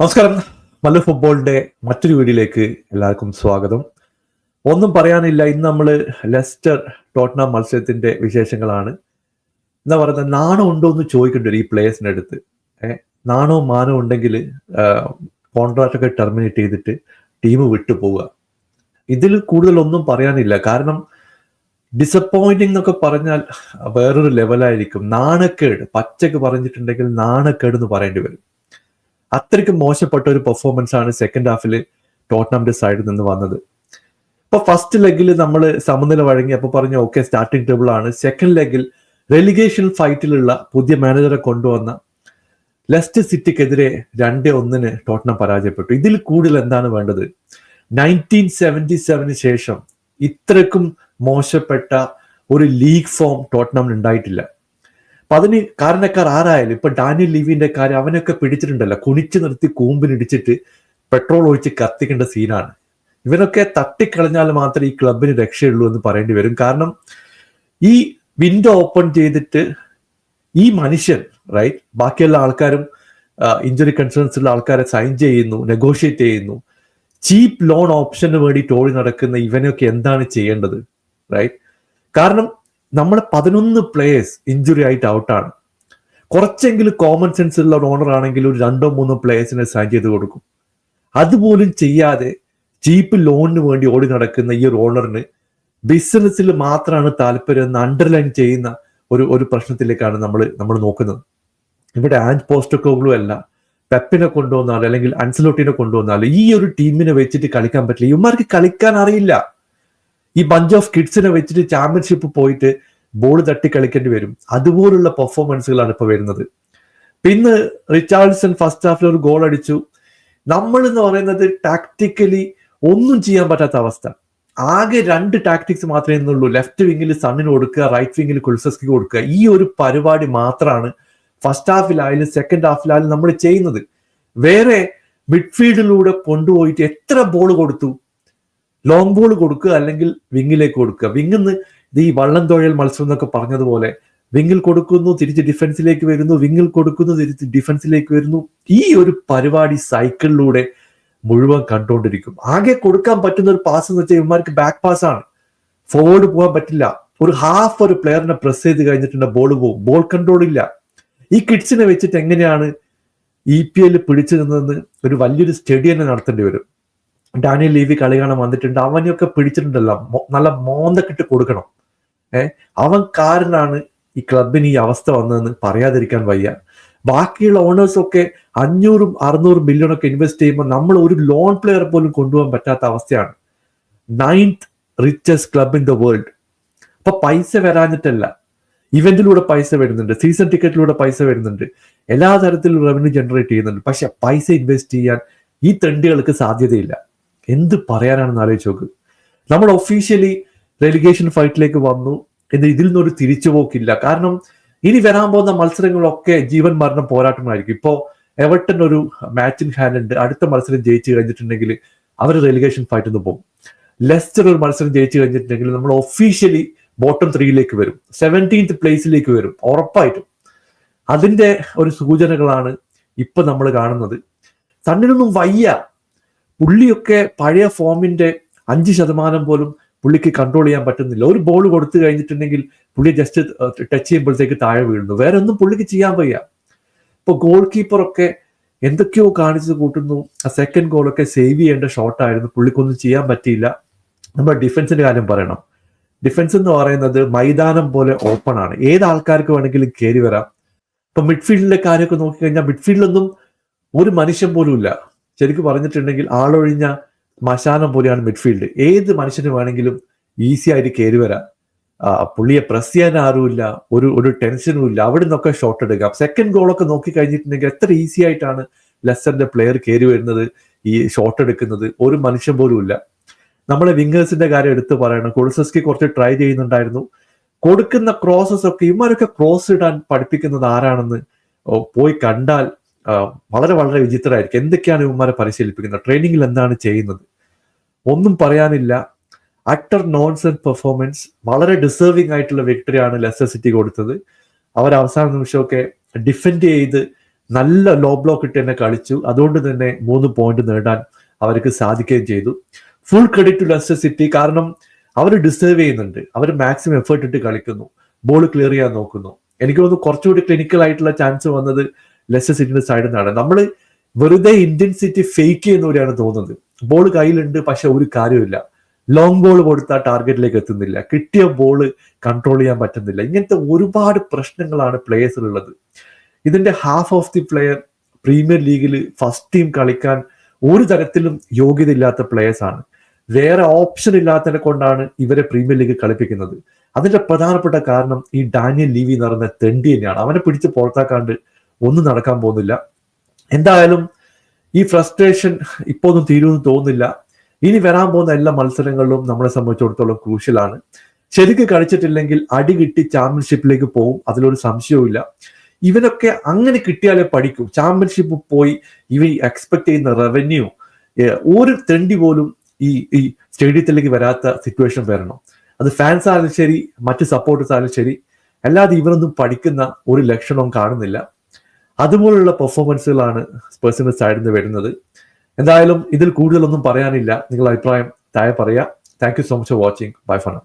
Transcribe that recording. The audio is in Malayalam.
നമസ്കാരം. മല്ലു ഫുട്ബോളിന്റെ മറ്റൊരു വീഡിയോയിലേക്ക് എല്ലാവർക്കും സ്വാഗതം. ഒന്നും പറയാനില്ല. ഇന്ന് നമ്മൾ ലെസ്റ്റർ ടോട്ടനാം മത്സരത്തിന്റെ വിശേഷങ്ങളാണ്. എന്താ പറയുന്നത്, നാണം ഉണ്ടോ എന്ന് ചോദിക്കേണ്ടി ഈ പ്ലേയേഴ്സിന്റെ അടുത്ത്. നാണോ മാനോ ഉണ്ടെങ്കിൽ കോൺട്രാക്ട് ഒക്കെ ടെർമിനേറ്റ് ചെയ്തിട്ട് ടീം വിട്ടു പോവുക. ഇതിൽ കൂടുതൽ ഒന്നും പറയാനില്ല. കാരണം ഡിസപ്പോയിന്റിംഗ് എന്നൊക്കെ പറഞ്ഞാൽ വേറൊരു ലെവലായിരിക്കും. നാണക്കേട് പച്ചക്ക് പറഞ്ഞിട്ടുണ്ടെങ്കിൽ നാണക്കേട് എന്ന് പറയേണ്ടി വരും. അത്രയ്ക്ക് മോശപ്പെട്ട ഒരു പെർഫോമൻസ് ആണ് സെക്കൻഡ് ഹാഫിൽ ടോട്ടനമിന്റെ സൈഡിൽ നിന്ന് വന്നത്. ഇപ്പൊ ഫസ്റ്റ് ലെഗിൽ നമ്മൾ സമനില വഴങ്ങി, അപ്പൊ പറഞ്ഞു ഓക്കെ സ്റ്റാർട്ടിംഗ് ടേബിൾ ആണ്. സെക്കൻഡ് ലെഗിൽ റെലിഗേഷൻ ഫൈറ്റിലുള്ള പുതിയ മാനേജറെ കൊണ്ടുവന്ന ലെസ്റ്റർ സിറ്റിക്കെതിരെ 2-1 ടോട്ടനം പരാജയപ്പെട്ടു. ഇതിൽ കൂടുതൽ എന്താണ് വേണ്ടത്? 1977 ശേഷം ഇത്രക്കും മോശപ്പെട്ട ഒരു ലീഗ് ഫോം ടോട്ടനമിന് ഉണ്ടായിട്ടില്ല. അപ്പൊ അതിന് കാരണക്കാർ ആരായാലും, ഇപ്പൊ ഡാനിയൽ ലിവിന്റെ കാര്യം, അവനൊക്കെ പിടിച്ചിട്ടുണ്ടല്ലോ, കുനിച്ചു നിർത്തി കൂമ്പിനിടിച്ചിട്ട് പെട്രോൾ ഒഴിച്ച് കത്തിക്കേണ്ട സീനാണ്. ഇവനൊക്കെ തട്ടിക്കളഞ്ഞാൽ മാത്രമേ ഈ ക്ലബിന് രക്ഷയുള്ളൂ എന്ന് പറയേണ്ടി വരും. കാരണം ഈ വിൻഡോ ഓപ്പൺ ചെയ്തിട്ട് ഈ മനുഷ്യൻ ബാക്കിയുള്ള ആൾക്കാരും ഇഞ്ചുറി കൺസേൺസ് ഉള്ള ആൾക്കാരെ സൈൻ ചെയ്യുന്നു, നെഗോഷിയേറ്റ് ചെയ്യുന്നു. ചീപ്പ് ലോൺ ഓപ്ഷന് വേണ്ടി ഓടി നടക്കുന്ന ഇവനൊക്കെ എന്താണ് ചെയ്യേണ്ടത്? കാരണം നമ്മളെ 11 പ്ലേയേഴ്സ് ഇഞ്ചുറി ആയിട്ട് ഔട്ടാണ്. കുറച്ചെങ്കിലും കോമൺ സെൻസ് ഉള്ള ഒരു ഓണർ ആണെങ്കിൽ ഒരു 2-3 പ്ലേയേഴ്സിനെ സൈൻ ചെയ്ത് കൊടുക്കും. അതുപോലും ചെയ്യാതെ ചീപ്പ് ലോണിന് വേണ്ടി ഓടി നടക്കുന്ന ഈ ഒരു ഓണറിന് ബിസിനസ്സിൽ മാത്രമാണ് താല്പര്യം എന്ന് അണ്ടർലൈൻ ചെയ്യുന്ന ഒരു പ്രശ്നത്തിലേക്കാണ് നമ്മൾ നോക്കുന്നത്. ഇവിടെ ആൻഡ് പോസ്റ്റോകോഗ്ലു അല്ല, പെപ്പിനെ കൊണ്ടുവന്നാൽ അല്ലെങ്കിൽ അൻസലോട്ടിനെ കൊണ്ടുവന്നാൽ ഈ ഒരു ടീമിനെ വെച്ചിട്ട് കളിക്കാൻ പറ്റില്ല. ഇവന്മാർക്ക് കളിക്കാൻ അറിയില്ല. ഈ ബഞ്ച് ഓഫ് കിഡ്സിനെ വെച്ചിട്ട് ചാമ്പ്യൻഷിപ്പ് പോയിട്ട് ബോൾ തട്ടി കളിക്കേണ്ടി വരും. അതുപോലുള്ള പെർഫോമൻസുകളാണ് ഇപ്പൊ വരുന്നത്. പിന്നെ റിച്ചാർഡ്സൺ ഫസ്റ്റ് ഹാഫിൽ ഒരു ഗോൾ അടിച്ചു. നമ്മൾ എന്ന് പറയുന്നത് ടാക്ടിക്കലി ഒന്നും ചെയ്യാൻ പറ്റാത്ത അവസ്ഥ. ആകെ 2 ടാക്ടിക്സ് മാത്രമേ ഇന്നുള്ളൂ. ലെഫ്റ്റ് വിങ്ങിൽ സണ്ണിന് കൊടുക്കുക, റൈറ്റ് വിങ്ങിൽ കുൽസസ്കി കൊടുക്കുക. ഈ ഒരു പരിപാടി മാത്രമാണ് ഫസ്റ്റ് ഹാഫിലായാലും സെക്കൻഡ് ഹാഫിലായാലും നമ്മൾ ചെയ്യുന്നത്. വേറെ മിഡ്ഫീൽഡിലൂടെ കൊണ്ടുപോയിട്ട് എത്ര ബോൾ കൊടുത്തു? ലോങ് ബോൾ കൊടുക്കുക, അല്ലെങ്കിൽ വിങ്ങിലേക്ക് കൊടുക്കുക. വിങ്ങിന്ന് ഇത് ഈ വള്ളം തൊഴിൽ മത്സരം എന്നൊക്കെ പറഞ്ഞതുപോലെ വിങ്ങിൽ കൊടുക്കുന്നു, തിരിച്ച് ഡിഫൻസിലേക്ക് വരുന്നു, വിങ്ങിൽ കൊടുക്കുന്നു, തിരിച്ച് ഡിഫൻസിലേക്ക് വരുന്നു. ഈ ഒരു പരിപാടി സൈക്കിളിലൂടെ മുഴുവൻ കണ്ടുകൊണ്ടിരിക്കും. ആകെ കൊടുക്കാൻ പറ്റുന്ന ഒരു പാസ് എന്ന് വെച്ചാൽ ഇവന്മാർക്ക് ബാക്ക് പാസ് ആണ്. ഫോർവേഡ് പോകാൻ പറ്റില്ല. ഒരു ഹാഫ് ഒരു പ്ലെയറിനെ പ്രസ് ചെയ്ത് കഴിഞ്ഞിട്ടുണ്ട്, ബോൾ പോകും. ബോൾ കൺട്രോൾ ഇല്ല. ഈ കിഡ്സിനെ വെച്ചിട്ട് എങ്ങനെയാണ് EPL പിടിച്ചു നിന്നതെന്ന് ഒരു വലിയൊരു സ്റ്റഡി തന്നെ നടത്തേണ്ടി വരും. ഡാനിയൽ ലീവി കളി കാണാൻ വന്നിട്ടുണ്ട്. അവനെയൊക്കെ പിടിച്ചിട്ടുണ്ടല്ലോ, നല്ല മോന്തക്കിട്ട് കൊടുക്കണം. അവൻ കാരനാണ് ഈ ക്ലബിന് ഈ അവസ്ഥ വന്നതെന്ന് പറയാതിരിക്കാൻ വയ്യ. ബാക്കിയുള്ള ഓണേഴ്സ് ഒക്കെ 500-600 മില്യണൊക്കെ ഇൻവെസ്റ്റ് ചെയ്യുമ്പോൾ നമ്മൾ ഒരു ലോൺ പ്ലെയർ പോലും കൊണ്ടുപോകാൻ പറ്റാത്ത അവസ്ഥയാണ്. 9th richest club in the world. അപ്പൊ പൈസ വരാഞ്ഞിട്ടല്ല, ഇവന്റിലൂടെ പൈസ വരുന്നുണ്ട്, സീസൺ ടിക്കറ്റിലൂടെ പൈസ വരുന്നുണ്ട്, എല്ലാ തരത്തിലും റവന്യൂ ജനറേറ്റ് ചെയ്യുന്നുണ്ട്. പക്ഷെ പൈസ ഇൻവെസ്റ്റ് ചെയ്യാൻ ഈ തെണ്ടികൾക്ക് സാധ്യതയില്ല. എന്ത് പറയാനാണെന്ന് ആലോചിച്ച് നോക്ക്. നമ്മൾ ഒഫീഷ്യലി റെലിഗേഷൻ ഫൈറ്റിലേക്ക് വന്നു എന്ന് ഇതിൽ നിന്നൊരു തിരിച്ചുപോക്കില്ല. കാരണം ഇനി വരാൻ പോകുന്ന മത്സരങ്ങളൊക്കെ ജീവൻ മരണ പോരാട്ടമായിരിക്കും. ഇപ്പോ എവർട്ടൺ ഒരു മാച്ച് ഇൻ ഹാൻഡ് ഉണ്ട്. അടുത്ത മത്സരം ജയിച്ചു കഴിഞ്ഞിട്ടുണ്ടെങ്കിൽ അവർ റെലിഗേഷൻ ഫൈറ്റ് ഒന്ന് പോകും. ലെസ്റ്റർ ഒരു മത്സരം ജയിച്ചു കഴിഞ്ഞിട്ടുണ്ടെങ്കിൽ നമ്മൾ ഒഫീഷ്യലി ബോട്ടം 3യിലേക്ക് വരും, 17th പ്ലേസിലേക്ക് വരും ഉറപ്പായിട്ടും. അതിന്റെ ഒരു സൂചനകളാണ് ഇപ്പൊ നമ്മൾ കാണുന്നത്. സണ്ണിനൊന്നും വയ്യ. പുള്ളിയൊക്കെ പഴയ ഫോമിന്റെ 5% പോലും പുള്ളിക്ക് കൺട്രോൾ ചെയ്യാൻ പറ്റുന്നില്ല. ഒരു ബോൾ കൊടുത്തു കഴിഞ്ഞിട്ടുണ്ടെങ്കിൽ പുള്ളി ജസ്റ്റ് ടച്ച് ചെയ്യുമ്പോഴത്തേക്ക് താഴെ വീഴുന്നു. വേറെ ഒന്നും പുള്ളിക്ക് ചെയ്യാൻ വയ്യ. ഇപ്പൊ ഗോൾ കീപ്പറൊക്കെ എന്തൊക്കെയോ കാണിച്ചു കൂട്ടുന്നു. ആ സെക്കൻഡ് ഗോളൊക്കെ സേവ് ചെയ്യേണ്ട ഷോട്ടായിരുന്നു, പുള്ളിക്കൊന്നും ചെയ്യാൻ പറ്റിയില്ല. നമ്മുടെ ഡിഫൻസിന്റെ കാര്യം പറയണം. ഡിഫൻസ് എന്ന് പറയുന്നത് മൈതാനം പോലെ ഓപ്പൺ ആണ്. ഏത് ആൾക്കാർക്ക് വേണമെങ്കിലും കയറി വരാം. ഇപ്പൊ മിഡ്ഫീൽഡിലെ കാര്യമൊക്കെ നോക്കിക്കഴിഞ്ഞാൽ മിഡ്ഫീൽഡിലൊന്നും ഒരു മനുഷ്യൻ പോലും ഇല്ല. ശരിക്കും പറഞ്ഞിട്ടുണ്ടെങ്കിൽ ആളൊഴിഞ്ഞ മശാനം പോലെയാണ് മിഡ്ഫീൽഡ്. ഏത് മനുഷ്യന് വേണമെങ്കിലും ഈസി ആയിട്ട് കയറി വരാം. പുള്ളിയെ പ്രസ് ചെയ്യാൻ ആരുമില്ല, ഒരു ടെൻഷനും ഇല്ല. അവിടെ നിന്നൊക്കെ ഷോട്ട് എടുക്കാം. സെക്കൻഡ് ഗോളൊക്കെ നോക്കി കഴിഞ്ഞിട്ടുണ്ടെങ്കിൽ എത്ര ഈസി ആയിട്ടാണ് ലെസ്റ്ററിന്റെ പ്ലെയർ കയറി വരുന്നത്, ഈ ഷോട്ട് എടുക്കുന്നത്. ഒരു മനുഷ്യൻ പോലും ഇല്ല. നമ്മളെ വിങ്ങേഴ്സിന്റെ കാര്യം എടുത്ത് പറയണം. കുൾസസ്കി കുറച്ച് ട്രൈ ചെയ്യുന്നുണ്ടായിരുന്നു. കൊടുക്കുന്ന ക്രോസസ് ഒക്കെ ഇവന്മാരൊക്കെ ക്രോസ് ഇടാൻ പഠിപ്പിക്കുന്നത് ആരാണെന്ന് പോയി കണ്ടാൽ വളരെ വളരെ വിചിത്രമായിരിക്കും. എന്തൊക്കെയാണ് ഇവന്മാരെ പരിശീലിപ്പിക്കുന്നത്, ട്രെയിനിങ്ങിൽ എന്താണ് ചെയ്യുന്നത്, ഒന്നും പറയാനില്ല. Utter nonsense performance. വളരെ ഡിസേർവിംഗ് ആയിട്ടുള്ള വിക്ടറിയാണ് ലെസ്റ്റർ സിറ്റി കൊടുത്തത്. അവർ അവസാന നിമിഷമൊക്കെ ഡിഫെൻഡ് ചെയ്ത് നല്ല ലോ ബ്ലോക്ക് ഇട്ട് തന്നെ കളിച്ചു. അതുകൊണ്ട് തന്നെ 3 പോയിന്റ് നേടാൻ അവർക്ക് സാധിക്കുകയും ചെയ്തു. Full credit to Leicester City. കാരണം അവർ ഡിസേർവ് ചെയ്യുന്നുണ്ട്. അവർ മാക്സിമം എഫേർട്ട് ഇട്ട് കളിക്കുന്നു, ബോൾ ക്ലിയർ ചെയ്യാൻ നോക്കുന്നു. എനിക്ക് തോന്നുന്നു കുറച്ചുകൂടി ക്ലിനിക്കൽ ആയിട്ടുള്ള ചാൻസ് വന്നത് ലെസ്റ്റർ സിറ്റിയുടെ സൈഡിൽ നിന്നാണ്. നമ്മൾ വെറുതെ ഇന്ത്യൻ സിറ്റി ഫേക്ക് ചെയ്യുന്നവരെയാണ് തോന്നുന്നത്. ബോൾ കയ്യിലുണ്ട്, പക്ഷെ ഒരു കാര്യമില്ല. ലോങ് ബോൾ കൊടുത്താൽ ടാർഗറ്റിലേക്ക് എത്തുന്നില്ല, കിട്ടിയ ബോൾ കൺട്രോൾ ചെയ്യാൻ പറ്റുന്നില്ല. ഇങ്ങനത്തെ ഒരുപാട് പ്രശ്നങ്ങളാണ് പ്ലേയേഴ്സിലുള്ളത്. ഇതിന്റെ half of the player premier ലീഗിൽ ഫസ്റ്റ് ടീം കളിക്കാൻ ഒരു തരത്തിലും യോഗ്യതയില്ലാത്ത പ്ലേയേഴ്സ് ആണ്. വേറെ ഓപ്ഷൻ ഇല്ലാത്തതിനെ കൊണ്ടാണ് ഇവരെ പ്രീമിയർ ലീഗ് കളിപ്പിക്കുന്നത്. അതിന്റെ പ്രധാനപ്പെട്ട കാരണം ഈ ഡാനിയൽ ലീവി എന്ന് പറയുന്ന തെണ്ടി തന്നെയാണ്. അവനെ പിടിച്ച് പുറത്താക്കാണ്ട് ഒന്നും നടക്കാൻ പോകുന്നില്ല. എന്തായാലും ഈ ഫ്രസ്ട്രേഷൻ ഇപ്പൊ ഒന്നും തീരുമെന്ന് തോന്നുന്നില്ല. ഇനി വരാൻ പോകുന്ന എല്ലാ മത്സരങ്ങളിലും നമ്മളെ സംബന്ധിച്ചിടത്തോളം ക്രൂഷ്യലാണ്. ശരിക്കും കളിച്ചിട്ടില്ലെങ്കിൽ അടി കിട്ടി ചാമ്പ്യൻഷിപ്പിലേക്ക് പോകും, അതിലൊരു സംശയവുമില്ല. ഇവനൊക്കെ അങ്ങനെ കിട്ടിയാലേ പഠിക്കും. ചാമ്പ്യൻഷിപ്പ് പോയി ഇവ എക്സ്പെക്ട് ചെയ്യുന്ന റവന്യൂ ഒരു തെണ്ടി പോലും ഈ സ്റ്റേഡിയത്തിലേക്ക് വരാത്ത സിറ്റുവേഷൻ വരണം. അത് ഫാൻസ് ആയാലും ശരി, മറ്റ് സപ്പോർട്ടേഴ്സ് ആയാലും ശരി. അല്ലാതെ ഇവരൊന്നും പഠിക്കുന്ന ഒരു ലക്ഷണവും കാണുന്നില്ല. അതുപോലുള്ള പെർഫോമൻസുകളാണ് സ്പേഴ്സിന്റെ സൈഡിൽ നിന്ന് വരുന്നത്. എന്തായാലും ഇതിൽ കൂടുതലൊന്നും പറയാനില്ല. നിങ്ങളുടെ അഭിപ്രായം താഴെ പറയാം. Thank you so much for watching. Bye for now.